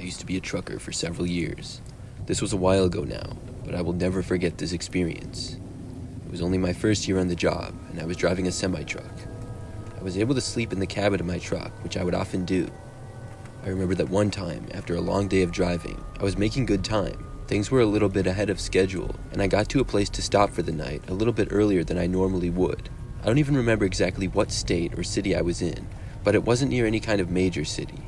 I used to be a trucker for several years. This was a while ago now, but I will never forget this experience. It was only my first year on the job, and I was driving a semi-truck. I was able to sleep in the cabin of my truck, which I would often do. I remember that one time, after a long day of driving, I was making good time. Things were a little bit ahead of schedule, and I got to a place to stop for the night a little bit earlier than I normally would. I don't even remember exactly what state or city I was in, but it wasn't near any kind of major city.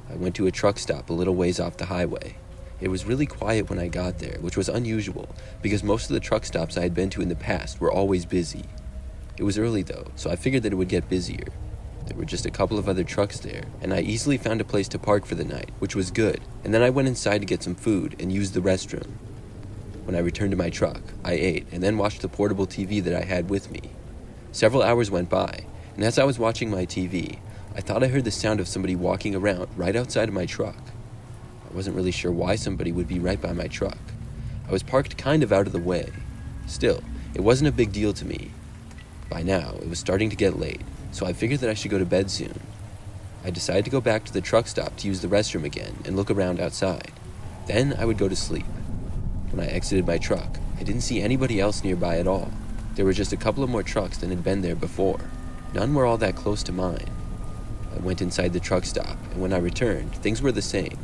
I went to a truck stop a little ways off the highway. It was really quiet when I got there, which was unusual, because most of the truck stops I had been to in the past were always busy. It was early though, so I figured that it would get busier. There were just a couple of other trucks there, and I easily found a place to park for the night, which was good, and then I went inside to get some food and used the restroom. When I returned to my truck, I ate and then watched the portable TV that I had with me. Several hours went by, and as I was watching my TV, I thought I heard the sound of somebody walking around right outside of my truck. I wasn't really sure why somebody would be right by my truck. I was parked kind of out of the way. Still, it wasn't a big deal to me. By now, it was starting to get late, so I figured that I should go to bed soon. I decided to go back to the truck stop to use the restroom again and look around outside. Then I would go to sleep. When I exited my truck, I didn't see anybody else nearby at all. There were just a couple of more trucks than had been there before. None were all that close to mine. I went inside the truck stop, and when I returned, things were the same.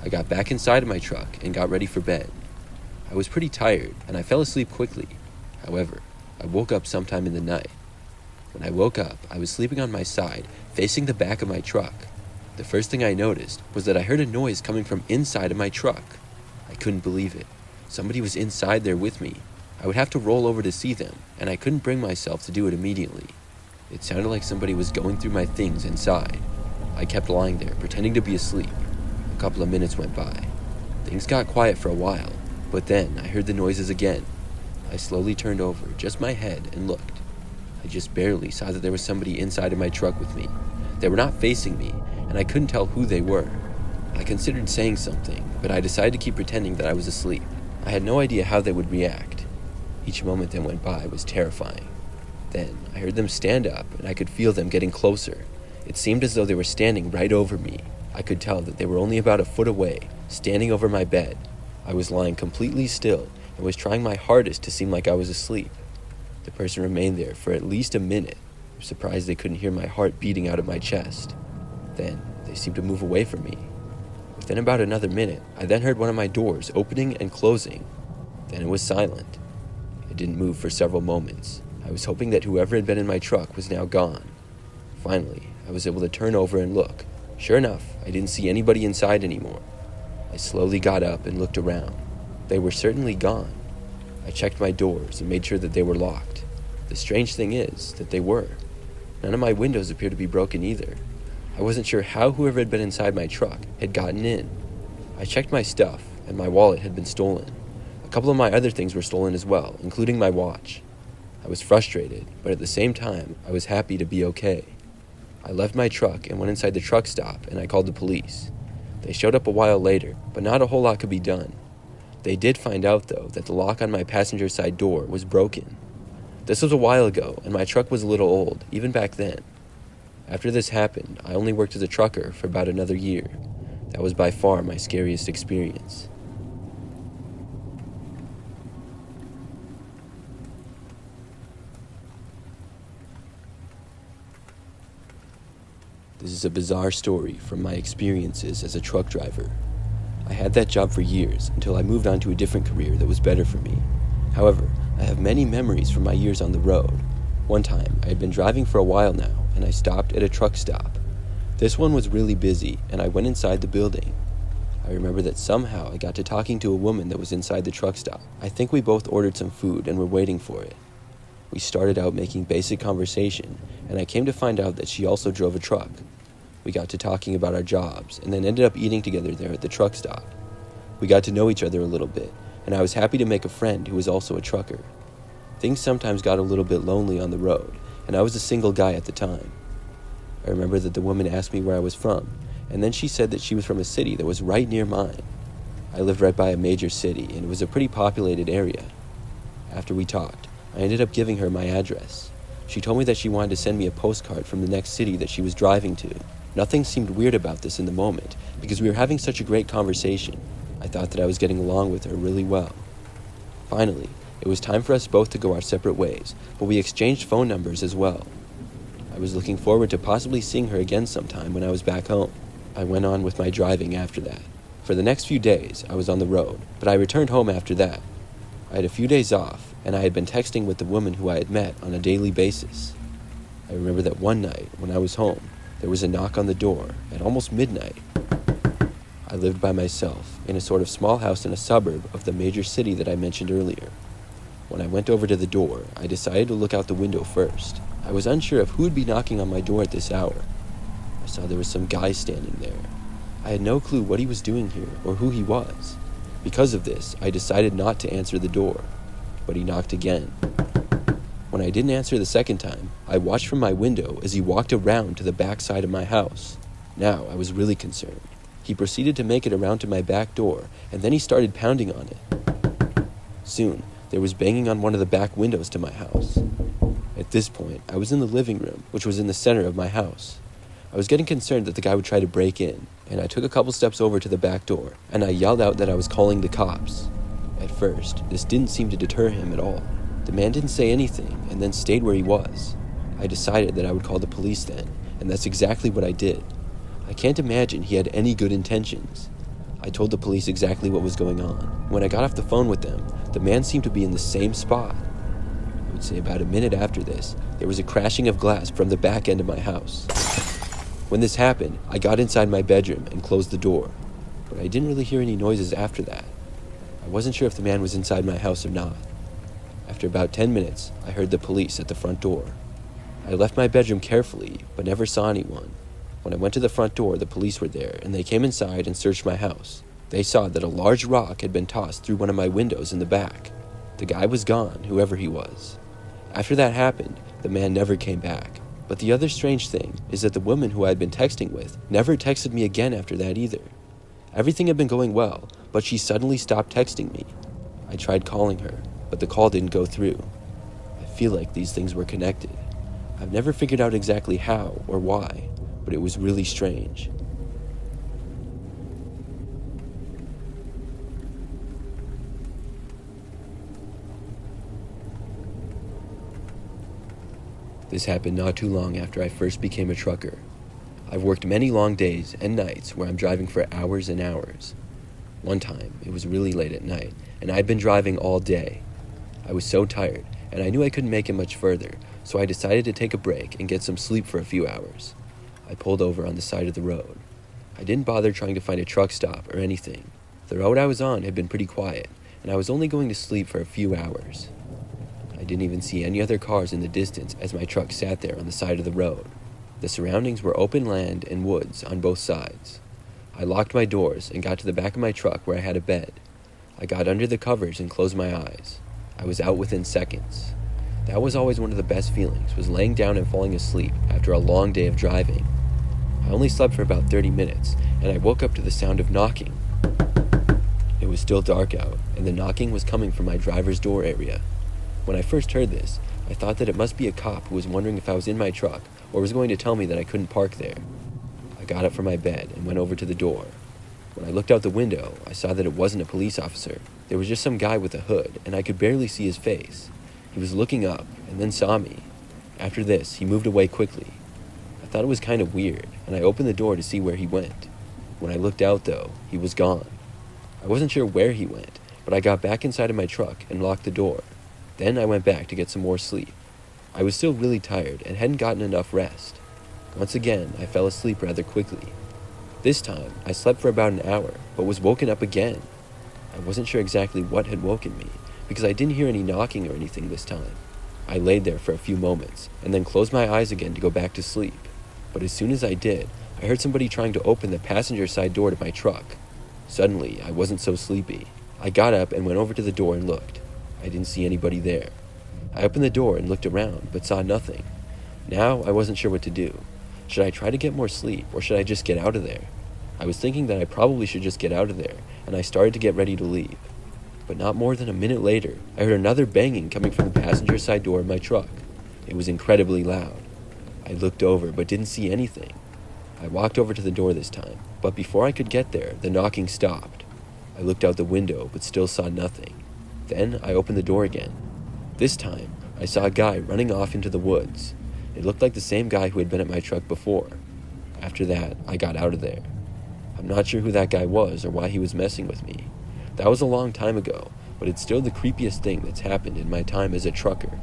I got back inside of my truck and got ready for bed. I was pretty tired, and I fell asleep quickly. However, I woke up sometime in the night. When I woke up, I was sleeping on my side, facing the back of my truck. The first thing I noticed was that I heard a noise coming from inside of my truck. I couldn't believe it. Somebody was inside there with me. I would have to roll over to see them, and I couldn't bring myself to do it immediately. It sounded like somebody was going through my things inside. I kept lying there, pretending to be asleep. A couple of minutes went by. Things got quiet for a while, but then I heard the noises again. I slowly turned over, just my head, and looked. I just barely saw that there was somebody inside of my truck with me. They were not facing me, and I couldn't tell who they were. I considered saying something, but I decided to keep pretending that I was asleep. I had no idea how they would react. Each moment that went by was terrifying. Then I heard them stand up, and I could feel them getting closer. It seemed as though they were standing right over me. I could tell that they were only about a foot away, standing over my bed. I was lying completely still and was trying my hardest to seem like I was asleep. The person remained there for at least a minute. I'm surprised they couldn't hear my heart beating out of my chest. Then they seemed to move away from me. Within about another minute, I then heard one of my doors opening and closing. Then it was silent. It didn't move for several moments. I was hoping that whoever had been in my truck was now gone. Finally, I was able to turn over and look. Sure enough, I didn't see anybody inside anymore. I slowly got up and looked around. They were certainly gone. I checked my doors and made sure that they were locked. The strange thing is that they were. None of my windows appeared to be broken either. I wasn't sure how whoever had been inside my truck had gotten in. I checked my stuff, and my wallet had been stolen. A couple of my other things were stolen as well, including my watch. I was frustrated, but at the same time, I was happy to be okay. I left my truck and went inside the truck stop, and I called the police. They showed up a while later, but not a whole lot could be done. They did find out, though, that the lock on my passenger side door was broken. This was a while ago, and my truck was a little old, even back then. After this happened, I only worked as a trucker for about another year. That was by far my scariest experience. This is a bizarre story from my experiences as a truck driver. I had that job for years until I moved on to a different career that was better for me. However, I have many memories from my years on the road. One time, I had been driving for a while now, and I stopped at a truck stop. This one was really busy, and I went inside the building. I remember that somehow I got to talking to a woman that was inside the truck stop. I think we both ordered some food and were waiting for it. We started out making basic conversation, and I came to find out that she also drove a truck. We got to talking about our jobs, and then ended up eating together there at the truck stop. We got to know each other a little bit, and I was happy to make a friend who was also a trucker. Things sometimes got a little bit lonely on the road, and I was a single guy at the time. I remember that the woman asked me where I was from, and then she said that she was from a city that was right near mine. I lived right by a major city, and it was a pretty populated area. After we talked, I ended up giving her my address. She told me that she wanted to send me a postcard from the next city that she was driving to. Nothing seemed weird about this in the moment, because we were having such a great conversation. I thought that I was getting along with her really well. Finally, it was time for us both to go our separate ways, but we exchanged phone numbers as well. I was looking forward to possibly seeing her again sometime when I was back home. I went on with my driving after that. For the next few days, I was on the road, but I returned home after that. I had a few days off, and I had been texting with the woman who I had met on a daily basis. I remember that one night, when I was home, there was a knock on the door at almost midnight. I lived by myself in a sort of small house in a suburb of the major city that I mentioned earlier. When I went over to the door, I decided to look out the window first. I was unsure of who would be knocking on my door at this hour. I saw there was some guy standing there. I had no clue what he was doing here or who he was. Because of this, I decided not to answer the door, but he knocked again. When I didn't answer the second time, I watched from my window as he walked around to the back side of my house. Now I was really concerned. He proceeded to make it around to my back door, and then he started pounding on it. Soon, there was banging on one of the back windows to my house. At this point, I was in the living room, which was in the center of my house. I was getting concerned that the guy would try to break in, and I took a couple steps over to the back door, and I yelled out that I was calling the cops. At first, this didn't seem to deter him at all. The man didn't say anything, and then stayed where he was. I decided that I would call the police then, and that's exactly what I did. I can't imagine he had any good intentions. I told the police exactly what was going on. When I got off the phone with them, the man seemed to be in the same spot. I would say about a minute after this, there was a crashing of glass from the back end of my house. When this happened, I got inside my bedroom and closed the door, but I didn't really hear any noises after that. I wasn't sure if the man was inside my house or not. After about 10 minutes, I heard the police at the front door. I left my bedroom carefully, but never saw anyone. When I went to the front door, the police were there, and they came inside and searched my house. They saw that a large rock had been tossed through one of my windows in the back. The guy was gone, whoever he was. After that happened, the man never came back. But the other strange thing is that the woman who I had been texting with never texted me again after that either. Everything had been going well, but she suddenly stopped texting me. I tried calling her, but the call didn't go through. I feel like these things were connected. I've never figured out exactly how or why, but it was really strange. This happened not too long after I first became a trucker. I've worked many long days and nights where I'm driving for hours and hours. One time, it was really late at night, and I'd been driving all day. I was so tired, and I knew I couldn't make it much further, so I decided to take a break and get some sleep for a few hours. I pulled over on the side of the road. I didn't bother trying to find a truck stop or anything. The road I was on had been pretty quiet, and I was only going to sleep for a few hours. I didn't even see any other cars in the distance as my truck sat there on the side of the road. The surroundings were open land and woods on both sides. I locked my doors and got to the back of my truck where I had a bed. I got under the covers and closed my eyes. I was out within seconds. That was always one of the best feelings, was laying down and falling asleep after a long day of driving. I only slept for about 30 minutes, and I woke up to the sound of knocking. It was still dark out, and the knocking was coming from my driver's door area. When I first heard this, I thought that it must be a cop who was wondering if I was in my truck or was going to tell me that I couldn't park there. I got up from my bed and went over to the door. When I looked out the window, I saw that it wasn't a police officer. There was just some guy with a hood, and I could barely see his face. He was looking up and then saw me. After this, he moved away quickly. I thought it was kind of weird, and I opened the door to see where he went. When I looked out, though, he was gone. I wasn't sure where he went, but I got back inside of my truck and locked the door. Then I went back to get some more sleep. I was still really tired and hadn't gotten enough rest. Once again, I fell asleep rather quickly. This time, I slept for about an hour, but was woken up again. I wasn't sure exactly what had woken me, because I didn't hear any knocking or anything this time. I laid there for a few moments, and then closed my eyes again to go back to sleep. But as soon as I did, I heard somebody trying to open the passenger side door to my truck. Suddenly, I wasn't so sleepy. I got up and went over to the door and looked. I didn't see anybody there. I opened the door and looked around, but saw nothing. Now, I wasn't sure what to do. Should I try to get more sleep, or should I just get out of there? I was thinking that I probably should just get out of there, and I started to get ready to leave. But not more than a minute later, I heard another banging coming from the passenger side door of my truck. It was incredibly loud. I looked over, but didn't see anything. I walked over to the door this time, but before I could get there, the knocking stopped. I looked out the window, but still saw nothing. Then I opened the door again. This time, I saw a guy running off into the woods. It looked like the same guy who had been at my truck before. After that, I got out of there. I'm not sure who that guy was or why he was messing with me. That was a long time ago, but it's still the creepiest thing that's happened in my time as a trucker.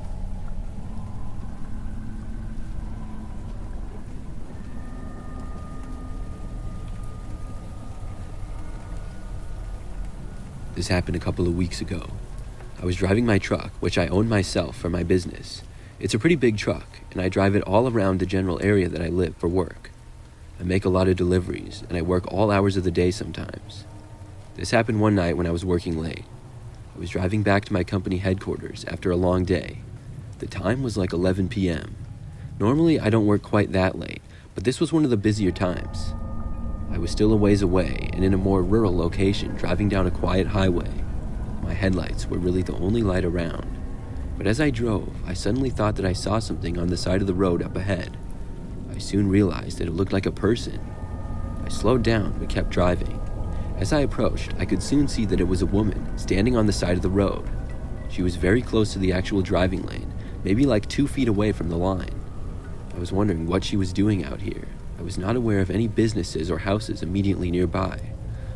This happened a couple of weeks ago. I was driving my truck, which I own myself for my business. It's a pretty big truck, and I drive it all around the general area that I live for work. I make a lot of deliveries, and I work all hours of the day sometimes. This happened one night when I was working late. I was driving back to my company headquarters after a long day. The time was like 11 p.m. Normally, I don't work quite that late, but this was one of the busier times. I was still a ways away and in a more rural location, driving down a quiet highway. My headlights were really the only light around. But as I drove, I suddenly thought that I saw something on the side of the road up ahead. I soon realized that it looked like a person. I slowed down but kept driving. As I approached, I could soon see that it was a woman standing on the side of the road. She was very close to the actual driving lane, maybe like 2 feet away from the line. I was wondering what she was doing out here. I was not aware of any businesses or houses immediately nearby.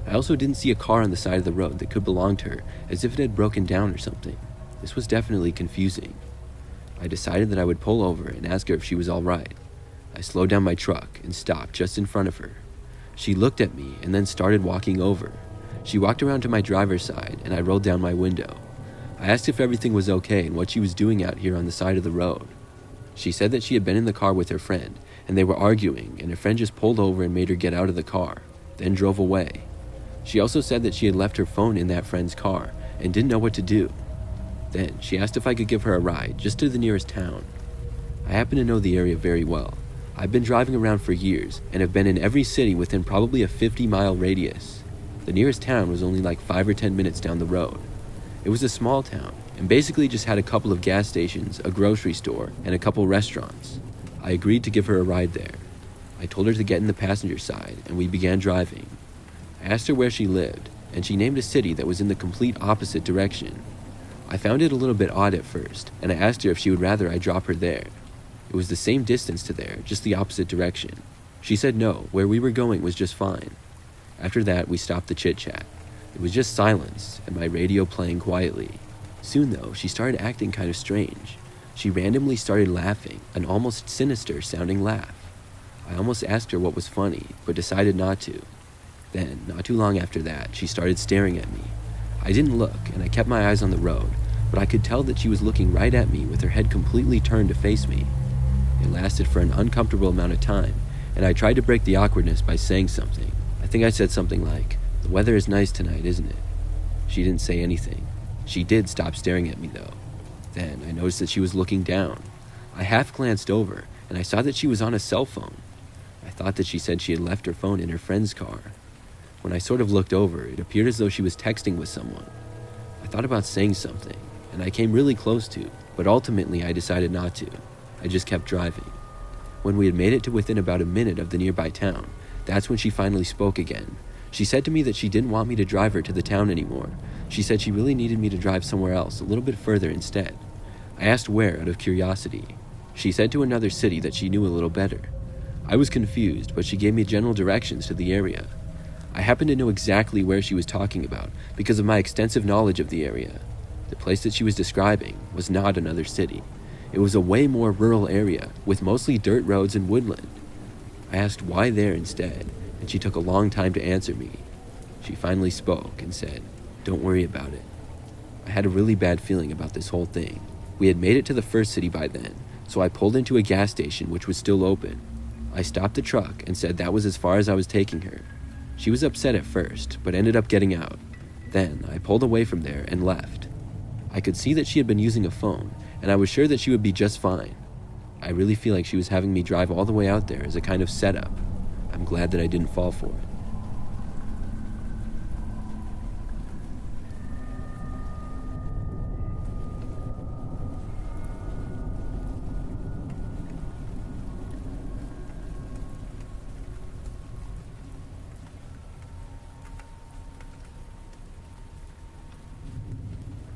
I also didn't see a car on the side of the road that could belong to her, as if it had broken down or something. This was definitely confusing. I decided that I would pull over and ask her if she was all right. I slowed down my truck and stopped just in front of her. She looked at me and then started walking over. She walked around to my driver's side and I rolled down my window. I asked if everything was okay and what she was doing out here on the side of the road. She said that she had been in the car with her friend and they were arguing, and her friend just pulled over and made her get out of the car, then drove away. She also said that she had left her phone in that friend's car and didn't know what to do. Then she asked if I could give her a ride just to the nearest town. I happen to know the area very well. I've been driving around for years and have been in every city within probably a 50-mile radius. The nearest town was only like 5 or 10 minutes down the road. It was a small town and basically just had a couple of gas stations, a grocery store, and a couple restaurants. I agreed to give her a ride there. I told her to get in the passenger side and we began driving. I asked her where she lived and she named a city that was in the complete opposite direction. I found it a little bit odd at first and I asked her if she would rather I drop her there. It was the same distance to there, just the opposite direction. She said no, where we were going was just fine. After that, we stopped the chit-chat. It was just silence and my radio playing quietly. Soon though, she started acting kind of strange. She randomly started laughing, an almost sinister sounding laugh. I almost asked her what was funny, but decided not to. Then, not too long after that, she started staring at me. I didn't look and I kept my eyes on the road, but I could tell that she was looking right at me with her head completely turned to face me. It lasted for an uncomfortable amount of time, and I tried to break the awkwardness by saying something. I think I said something like, "The weather is nice tonight, isn't it?" She didn't say anything. She did stop staring at me though. Then I noticed that she was looking down. I half glanced over and I saw that she was on a cell phone. I thought that she said she had left her phone in her friend's car. When I sort of looked over, it appeared as though she was texting with someone. I thought about saying something and I came really close to, but ultimately I decided not to. I just kept driving. When we had made it to within about a minute of the nearby town, that's when she finally spoke again. She said to me that she didn't want me to drive her to the town anymore. She said she really needed me to drive somewhere else, a little bit further instead. I asked where, out of curiosity. She said to another city that she knew a little better. I was confused, but she gave me general directions to the area. I happened to know exactly where she was talking about because of my extensive knowledge of the area. The place that she was describing was not another city. It was a way more rural area with mostly dirt roads and woodland. I asked why there instead, and she took a long time to answer me. She finally spoke and said, "Don't worry about it." I had a really bad feeling about this whole thing. We had made it to the first city by then, so I pulled into a gas station which was still open. I stopped the truck and said that was as far as I was taking her. She was upset at first, but ended up getting out. Then I pulled away from there and left. I could see that she had been using a phone, and I was sure that she would be just fine. I really feel like she was having me drive all the way out there as a kind of setup. I'm glad that I didn't fall for it.